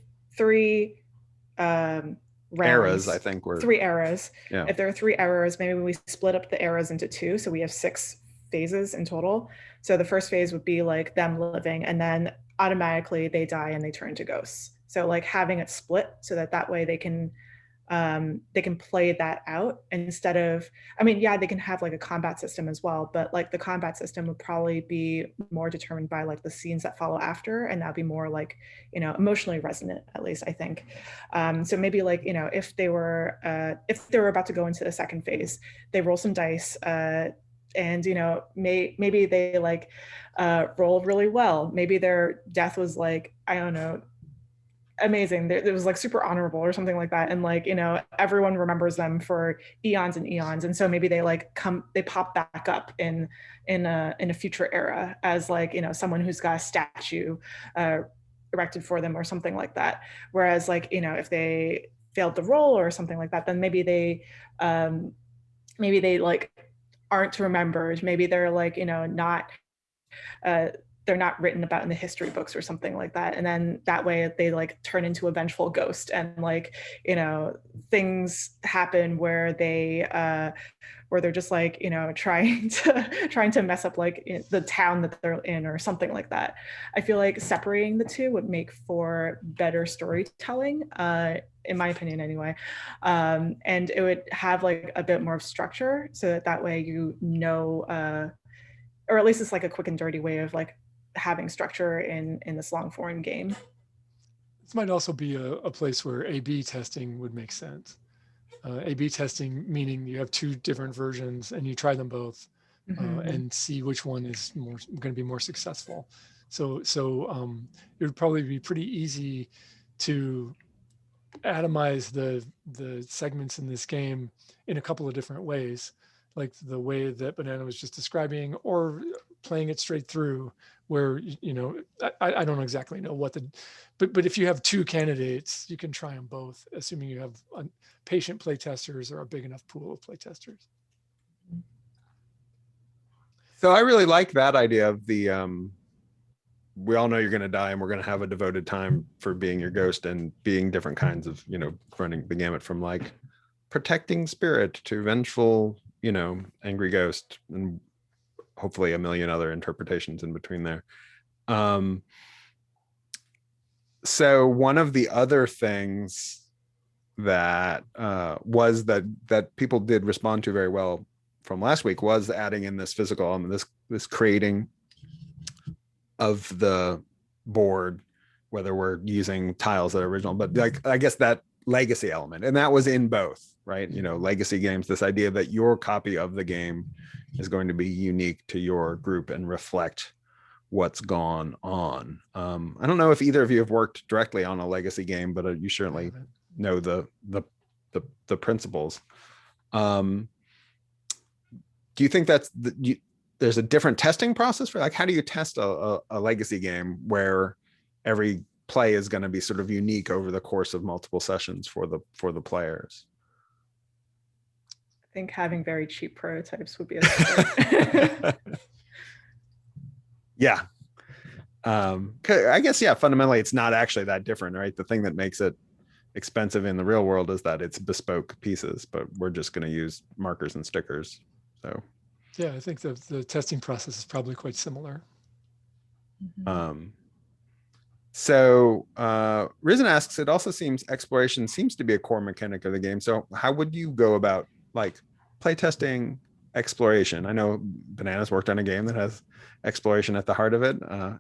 rounds, eras, I think we're 3 eras. Yeah. If there are 3 eras, maybe we split up the eras into 2. So we have 6 phases in total. So the first phase would be like them living, and then automatically they die and they turn to ghosts. So like having it split so that way they can play that out instead of, they can have like a combat system as well, but like the combat system would probably be more determined by like the scenes that follow after, and that'd be more like, emotionally resonant, at least I think. So maybe like, if they were about to go into the second phase, they roll some dice, and maybe they like rolled really well. Maybe their death was like, I don't know, amazing. It was like super honorable or something like that, and like everyone remembers them for eons and eons, and so maybe they pop back up in a future era as like someone who's got a statue erected for them or something like that. Whereas like if they failed the roll or something like that, then maybe they like aren't remembered. Maybe they're like not they're not written about in the history books or something like that. And then that way they like turn into a vengeful ghost, and like, you know, things happen where they're just like, you know, trying to mess up like the town that they're in or something like that. I feel like separating the two would make for better storytelling, in my opinion anyway. And it would have like a bit more of structure, so that way you know, or at least it's like a quick and dirty way of like having structure in this long form game. This might also be a place where A/B testing would make sense. A/B testing meaning you have two different versions and you try them both, and see which one is going to be more successful. So it would probably be pretty easy to atomize the segments in this game in a couple of different ways, like the way that Banana was just describing, or playing it straight through, where, you know, I don't exactly know what but if you have two candidates, you can try them both, assuming you have patient playtesters or a big enough pool of playtesters. So I really like that idea of the we all know you're going to die, and we're going to have a devoted time for being your ghost, and being different kinds of, you know, running the gamut from like protecting spirit to vengeful, you know, angry ghost, and hopefully a million other interpretations in between there. So one of the other things that was that people did respond to very well from last week was adding in this physical element, this creating of the board, whether we're using tiles that are original, but like, I guess that legacy element, and that was in both, right? You know, legacy games, this idea that your copy of the game is going to be unique to your group and reflect what's gone on. I don't know if either of you have worked directly on a legacy game, but you certainly know the principles. Do you think that's there's a different testing process for, like, how do you test a legacy game where every play is going to be sort of unique over the course of multiple sessions for the players? I think having very cheap prototypes would be a start. Yeah. I guess, yeah, fundamentally it's not actually that different, right? The thing that makes it expensive in the real world is that it's bespoke pieces, but we're just going to use markers and stickers. So yeah, I think the testing process is probably quite similar. So Risen asks, it also seems exploration seems to be a core mechanic of the game. So how would you go about like playtesting exploration? I know Bananas worked on a game that has exploration at the heart of it,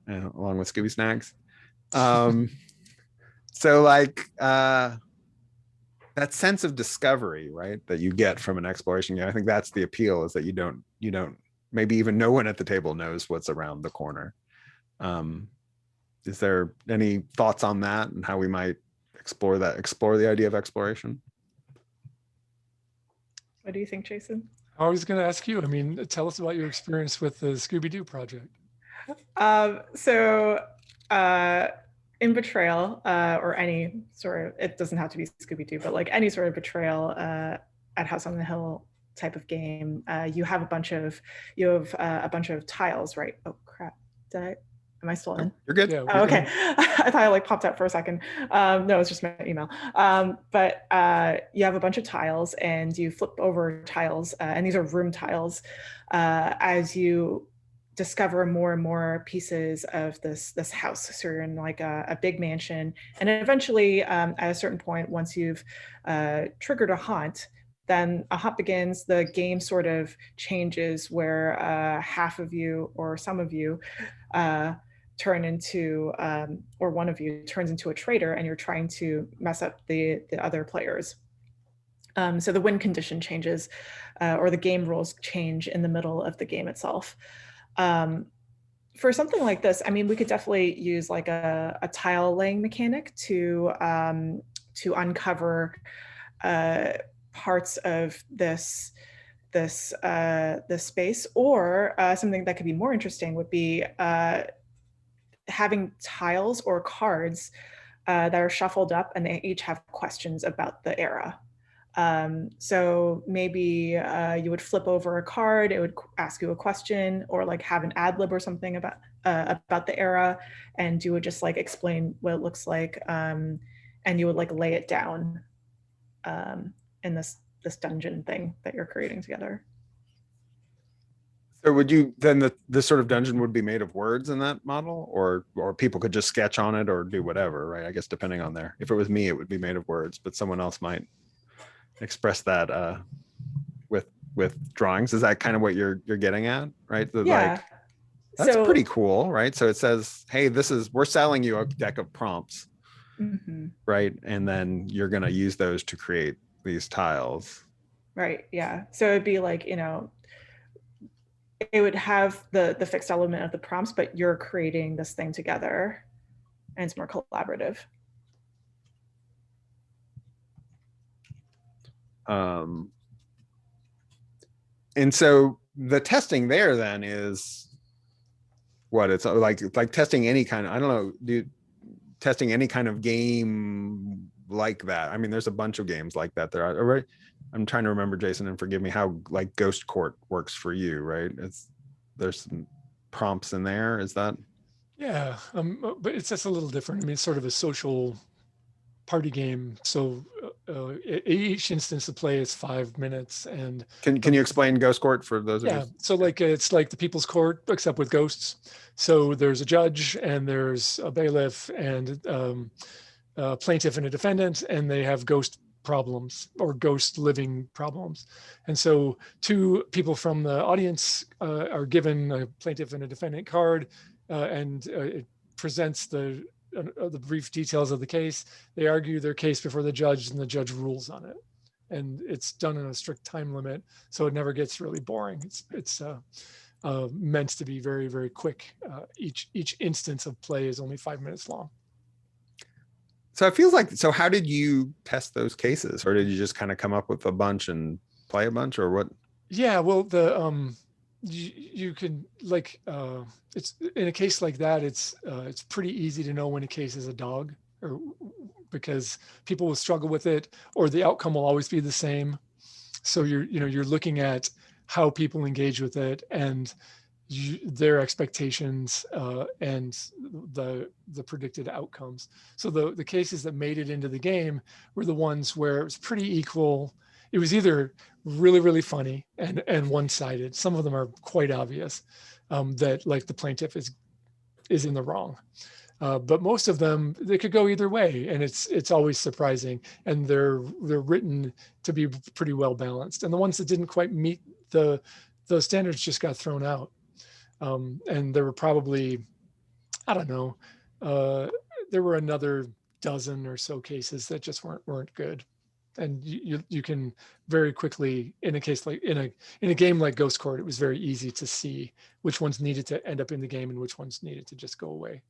and along with Scooby Snacks. So like that sense of discovery, right, that you get from an exploration game, I think that's the appeal, is that you don't maybe even no one at the table knows what's around the corner. Is there any thoughts on that and how we might explore the idea of exploration? What do you think, Jason? I was going to ask you, I mean, tell us about your experience with the Scooby-Doo project. In Betrayal, or any sort of, it doesn't have to be Scooby-Doo, but like any sort of Betrayal at House on the Hill type of game, you have a bunch of tiles, right? Oh crap! Am I still in? You're good. Yeah, oh, okay. I thought I like popped out for a second. No, it's just my email. But you have a bunch of tiles, and you flip over tiles, and these are room tiles. As you discover more and more pieces of this house, so you're in like a big mansion, and eventually, at a certain point, once you've triggered a haunt, then a haunt begins. The game sort of changes, where half of you or some of you turn into, or one of you turns into a traitor, and you're trying to mess up the other players. So the win condition changes, or the game rules change in the middle of the game itself. For something like this, I mean, we could definitely use like a tile laying mechanic to uncover parts of this space, or something that could be more interesting would be having tiles or cards that are shuffled up, and they each have questions about the era. So maybe you would flip over a card, it would ask you a question, or like have an ad lib or something about the era, and you would just like explain what it looks like, and you would like lay it down in this dungeon thing that you're creating together. So would you then this sort of dungeon would be made of words in that model, or people could just sketch on it or do whatever, right? I guess depending on if it was me, it would be made of words, but someone else might express that with drawings. Is that kind of what you're getting at, right? Yeah. Like, that's pretty cool, right? So it says, hey, we're selling you a deck of prompts, right? And then you're going to use those to create these tiles. Right. Yeah. So it'd be like, it would have the fixed element of the prompts, but you're creating this thing together, and it's more collaborative. And so the testing there then is what it's like testing any kind of, I don't know, testing any kind of game like that. I mean, there's a bunch of games like that there are, right? I'm trying to remember, Jason, and forgive me, how like Ghost Court works for you, right? There's some prompts in there. Is that? Yeah, but it's just a little different. I mean, it's sort of a social party game. So each instance of play is 5 minutes. And can you explain Ghost Court for those of you? Yeah, so like it's like the People's Court except with ghosts. So there's a judge and there's a bailiff and a plaintiff and a defendant, and they have ghost problems or ghost living problems. And so two people from the audience are given a plaintiff and a defendant card, and it presents the brief details of the case. They argue their case before the judge, and the judge rules on it. And it's done in a strict time limit, so it never gets really boring. It's meant to be very, very quick. Each instance of play is only 5 minutes long. So it feels like, so how did you test those cases, or did you just kind of come up with a bunch and play a bunch, or what? Yeah, well, the you can like it's in a case like that, it's pretty easy to know when a case is a dog, or because people will struggle with it, or the outcome will always be the same. So you're looking at how people engage with it and their expectations and the predicted outcomes. So the cases that made it into the game were the ones where it was pretty equal. It was either really, really funny and one-sided. Some of them are quite obvious that like the plaintiff is in the wrong. But most of them, they could go either way, and it's always surprising. And they're written to be pretty well balanced. And the ones that didn't quite meet the standards just got thrown out. And there were probably, I don't know, there were another dozen or so cases that just weren't good. And you can very quickly, in a case like in a game like Ghost Court, it was very easy to see which ones needed to end up in the game and which ones needed to just go away.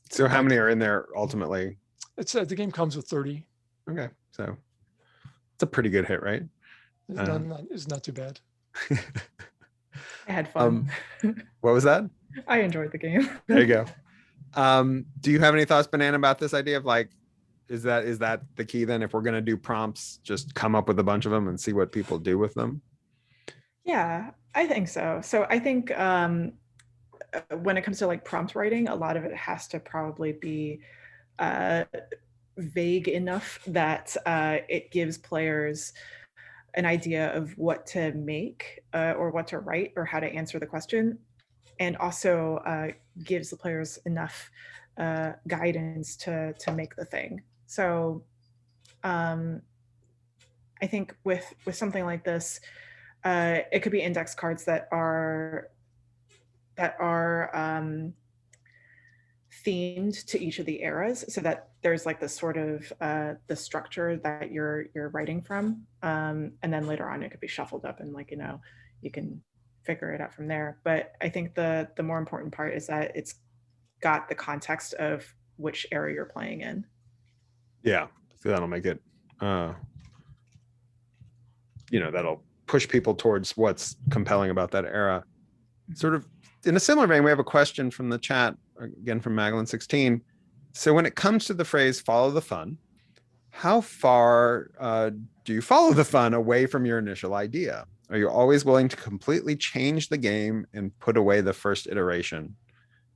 So how many are in there ultimately? It's the game comes with 30. Okay, so it's a pretty good hit, right? It's not too bad. I had fun. What was that? I enjoyed the game. There you go. Do you have any thoughts, Banana, about this idea of like, is that the key then? If we're going to do prompts, just come up with a bunch of them and see what people do with them? Yeah, I think so. So I think when it comes to like prompt writing, a lot of it has to probably be vague enough that it gives players an idea of what to make or what to write or how to answer the question, and also gives the players enough guidance to make the thing. So I think with something like this, it could be index cards that are themed to each of the eras, so that there's like this sort of the structure that you're writing from, and then later on it could be shuffled up and like you can figure it out from there. But I think the more important part is that it's got the context of which era you're playing in. Yeah, so that'll make it that'll push people towards what's compelling about that era. Sort of in a similar vein, we have a question from the chat, again from Magdalene16. So when it comes to the phrase follow the fun, how far do you follow the fun away from your initial idea? Are you always willing to completely change the game and put away the first iteration?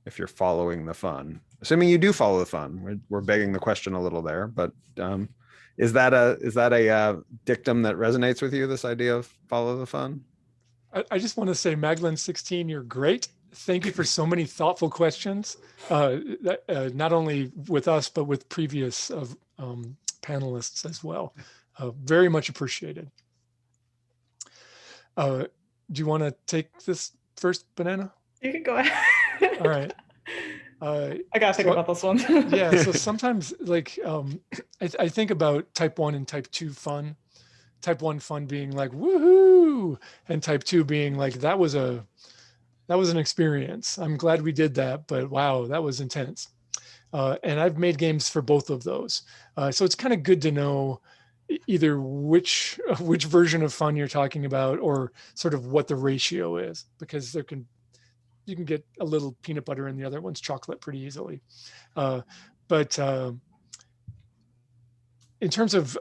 if you're following the fun. Assuming you do follow the fun, we're begging the question a little there, but is that a dictum that resonates with you? This idea of follow the fun? I just want to say, Magdalene16, you're great. Thank you for so many thoughtful questions, not only with us, but with previous panelists as well. Very much appreciated. Do you want to take this first, Banana? You can go ahead. All right. I gotta think about this one. Yeah, so sometimes like I think about type 1 and type 2 fun. Type 1 fun being like woohoo, and type 2 being like that was an experience. I'm glad we did that, but wow, that was intense. And I've made games for both of those, so it's kind of good to know either which version of fun you're talking about, or sort of what the ratio is, because you can get a little peanut butter in the other one's chocolate pretty easily. But in terms of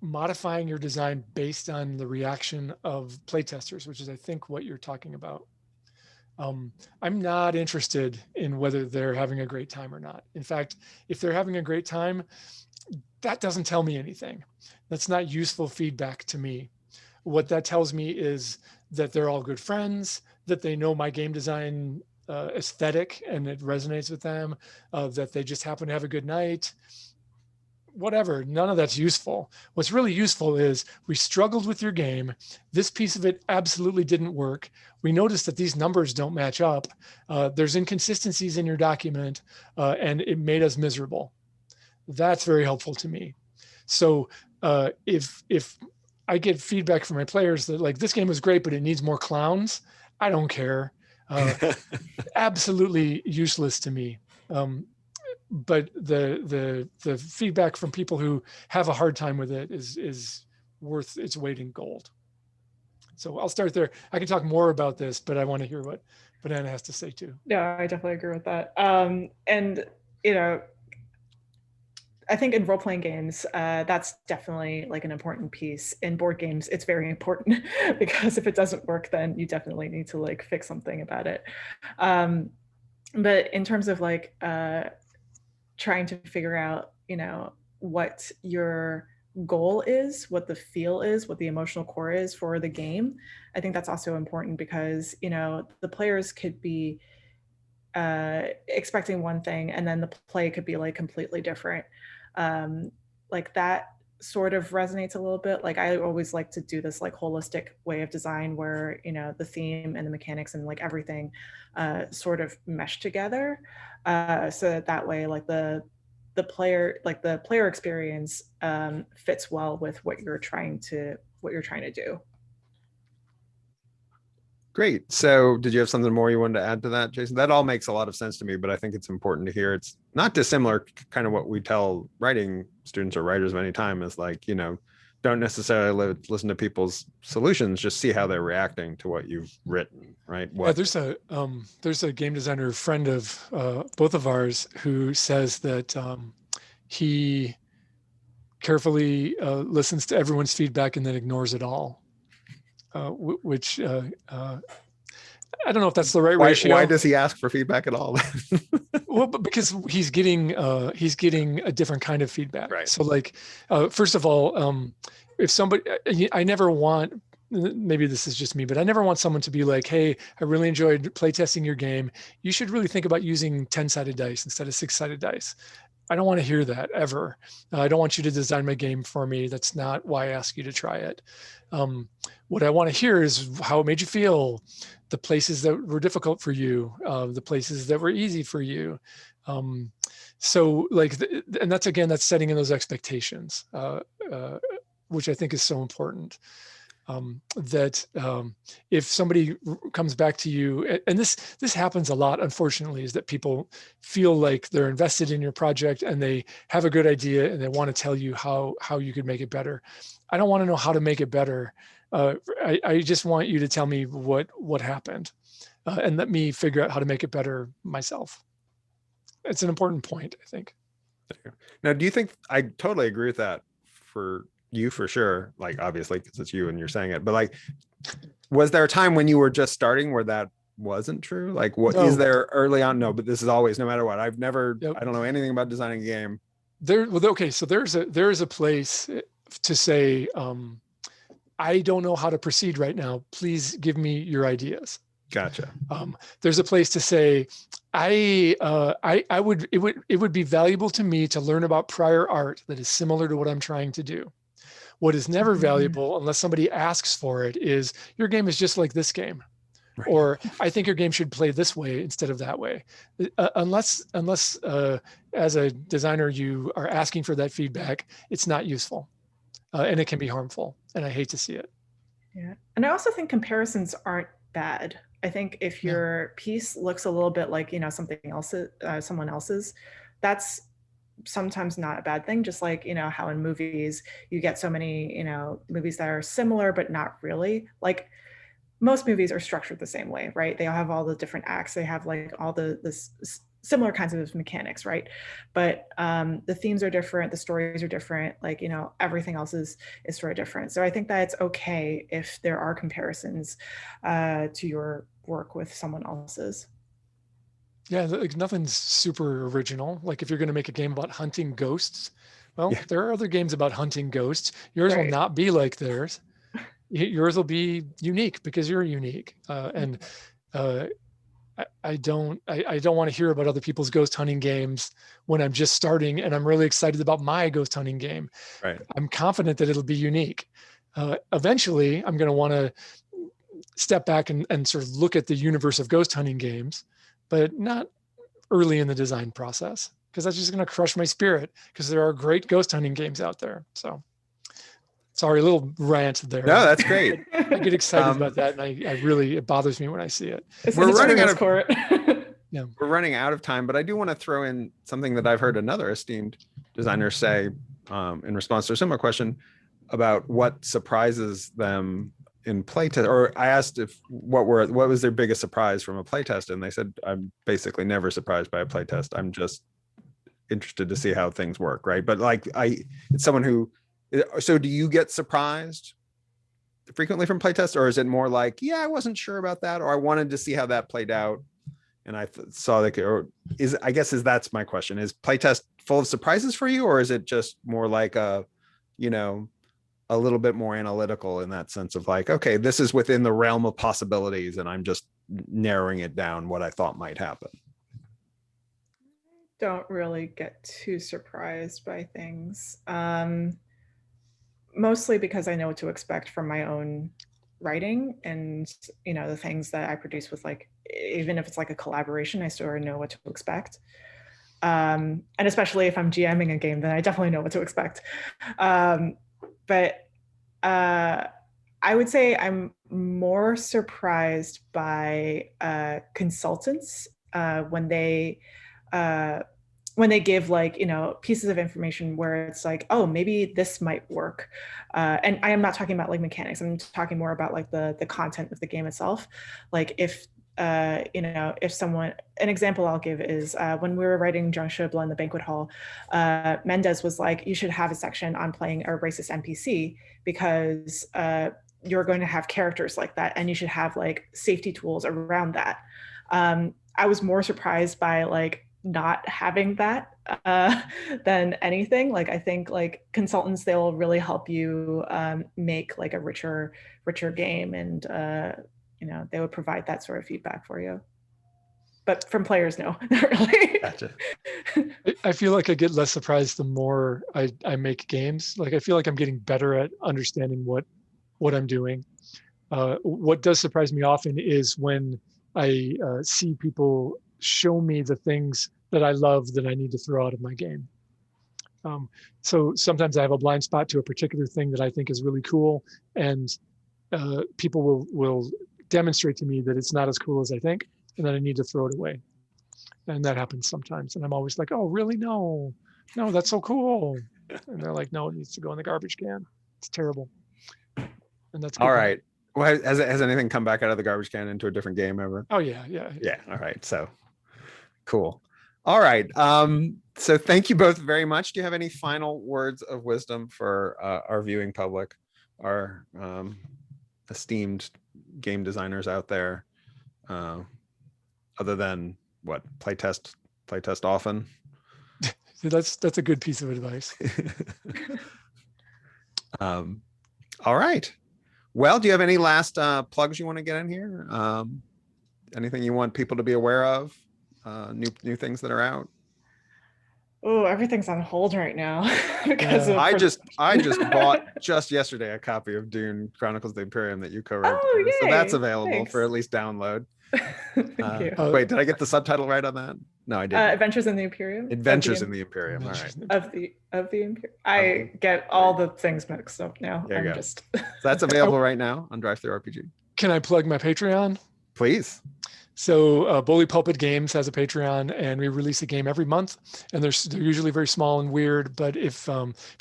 modifying your design based on the reaction of playtesters, which is I think what you're talking about, I'm not interested in whether they're having a great time or not. In fact, if they're having a great time, that doesn't tell me anything. That's not useful feedback to me. What that tells me is that they're all good friends, that they know my game design aesthetic and it resonates with them, that they just happen to have a good night. Whatever, none of that's useful. What's really useful is we struggled with your game. This piece of it absolutely didn't work. We noticed that these numbers don't match up. There's inconsistencies in your document, and it made us miserable. That's very helpful to me. So if I get feedback from my players that like this game was great, but it needs more clowns, I don't care. Absolutely useless to me. But the feedback from people who have a hard time with it is worth its weight in gold. So I'll start there. I can talk more about this, but I want to hear what Banana has to say too. Yeah, I definitely agree with that. And you know, I think in role-playing games, that's definitely like an important piece. In board games, it's very important because if it doesn't work, then you definitely need to like fix something about it. But in terms of like trying to figure out, you know, what your goal is, what the feel is, what the emotional core is for the game, I think that's also important because, you know, the players could be expecting one thing and then the play could be like completely different. Like that sort of resonates a little bit. Like I always like to do this like holistic way of design where, you know, the theme and the mechanics and like everything sort of mesh together, so that way like the player experience fits well with what you're trying to do. Great. So did you have something more you wanted to add to that, Jason? That all makes a lot of sense to me, but I think it's important to hear. It's not dissimilar, kind of what we tell writing students or writers many times is like, you know, don't necessarily listen to people's solutions, just see how they're reacting to what you've written, right? Yeah, there's a game designer friend of both of ours who says that he carefully listens to everyone's feedback and then ignores it all. Which I don't know if that's the right ratio. Why does he ask for feedback at all? Well, but because he's getting a different kind of feedback. Right. So like, first of all, if somebody, I never want, maybe this is just me, but I never want someone to be like, hey, I really enjoyed playtesting your game. You should really think about using 10-sided dice instead of 6-sided dice. I don't want to hear that ever. I don't want you to design my game for me. That's not why I ask you to try it. What I want to hear is how it made you feel, the places that were difficult for you, the places that were easy for you. So like, and that's setting in those expectations, which I think is so important. That if somebody comes back to you, and this happens a lot, unfortunately, is that people feel like they're invested in your project and they have a good idea and they want to tell you how you could make it better. I don't want to know how to make it better. I just want you to tell me what happened, and let me figure out how to make it better myself. It's an important point, I think. Now, do you think, I totally agree with that for you for sure, like obviously because it's you and you're saying it, but like, was there a time when you were just starting where that wasn't true? Like, what No. is there early on? No, but this is always, no matter what. I Yep. don't know anything about designing a game. Okay, so there's a place to say, I don't know how to proceed right now. Please give me your ideas. Gotcha. There's a place to say, it would be valuable to me to learn about prior art that is similar to what I'm trying to do. What is never valuable unless somebody asks for it is, your game is just like this game. Right. Or I think your game should play this way instead of that way. Unless as a designer, you are asking for that feedback, it's not useful, and it can be harmful, and I hate to see it. Yeah, and I also think comparisons aren't bad. I think if your piece looks a little bit like, something else, someone else's, that's sometimes not a bad thing. Just like, how in movies you get so many, movies that are similar but not really. Like, most movies are structured the same way, right? They all have all the different acts. They have like all the similar kinds of mechanics, right? But the themes are different, the stories are different, like, everything else is sort of different. So I think that it's okay if there are comparisons to your work with someone else's. Yeah, like nothing's super original. Like if you're going to make a game about hunting ghosts, well, there are other games about hunting ghosts. Yours will not be like theirs. Yours will be unique because you're unique. And I don't want to hear about other people's ghost hunting games when I'm just starting and I'm really excited about my ghost hunting game. Right. I'm confident that it'll be unique. Eventually, I'm going to want to step back and sort of look at the universe of ghost hunting games, but not early in the design process, because that's just going to crush my spirit, because there are great ghost hunting games out there. So sorry, a little rant there. No, that's great. I get excited about that, and I really, it bothers me when I see it. We're running out of court. We're running out of time, but I do want to throw in something that I've heard another esteemed designer say in response to a similar question about what surprises them in playtest. Or I asked what was their biggest surprise from a playtest, and they said, I'm basically never surprised by a playtest. I'm just interested to see how things work, right? But like it's someone who. So do you get surprised frequently from playtests, or is it more like, yeah, I wasn't sure about that, or I wanted to see how that played out, and I saw that, or is that's my question. Is playtest full of surprises for you, or is it just more like a little bit more analytical in that sense of like, okay, this is within the realm of possibilities and I'm just narrowing it down what I thought might happen? Don't really get too surprised by things. Mostly because I know what to expect from my own writing, and the things that I produce with, like, even if it's like a collaboration, I still know what to expect. And especially if I'm GMing a game, then I definitely know what to expect. But I would say I'm more surprised by consultants when they give, like, pieces of information where it's like, oh, maybe this might work. And I am not talking about like mechanics. I'm talking more about like the content of the game itself. Like if someone, an example I'll give is when we were writing Jean Chibla in the banquet hall, Mendez was like, you should have a section on playing a racist NPC, because you're going to have characters like that, and you should have like safety tools around that. I was more surprised by like not having that than anything. Like, I think like consultants, they will really help you make like a richer game, and they would provide that sort of feedback for you. But from players, no, not really. Gotcha. I feel like I get less surprised the more I make games. Like I feel like I'm getting better at understanding what I'm doing. What does surprise me often is when I see people show me the things that I love that I need to throw out of my game. So sometimes I have a blind spot to a particular thing that I think is really cool, and people will demonstrate to me that it's not as cool as I think, and that I need to throw it away. And that happens sometimes. And I'm always like, oh, really? No, that's so cool. And they're like, no, it needs to go in the garbage can. It's terrible. And that's good. All right. Well, has anything come back out of the garbage can into a different game ever? Oh, yeah. All right. So cool. All right. So thank you both very much. Do you have any final words of wisdom for our viewing public, our esteemed game designers out there? other than what, playtest often. That's a good piece of advice. All right. Well, do you have any last plugs you want to get in here? Anything you want people to be aware of? New things that are out? Oh, everything's on hold right now because Yeah. of I just bought just yesterday a copy of Dune Chronicles of the Imperium that you co-wrote. Oh, together. So that's yay. available Thanks. for at least download. Thank you. Wait, did I get the subtitle right on that? No, I didn't. Adventures in the Imperium. Adventures in the Imperium. All right. Of the Imperium. I get all the things mixed up now. There you I'm go. just. So that's available right now on DriveThruRPG. Can I plug my Patreon? Please. So Bully Pulpit Games has a Patreon, and we release a game every month. And they're usually very small and weird. But if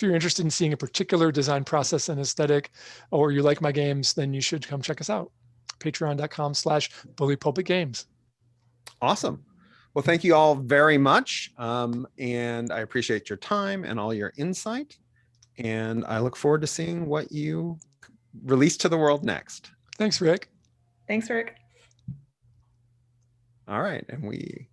you're interested in seeing a particular design process and aesthetic, or you like my games, then you should come check us out. Patreon.com/Bully Pulpit Games. Awesome. Well, thank you all very much. And I appreciate your time and all your insight. And I look forward to seeing what you release to the world next. Thanks, Rick. Thanks, Rick. All right. And we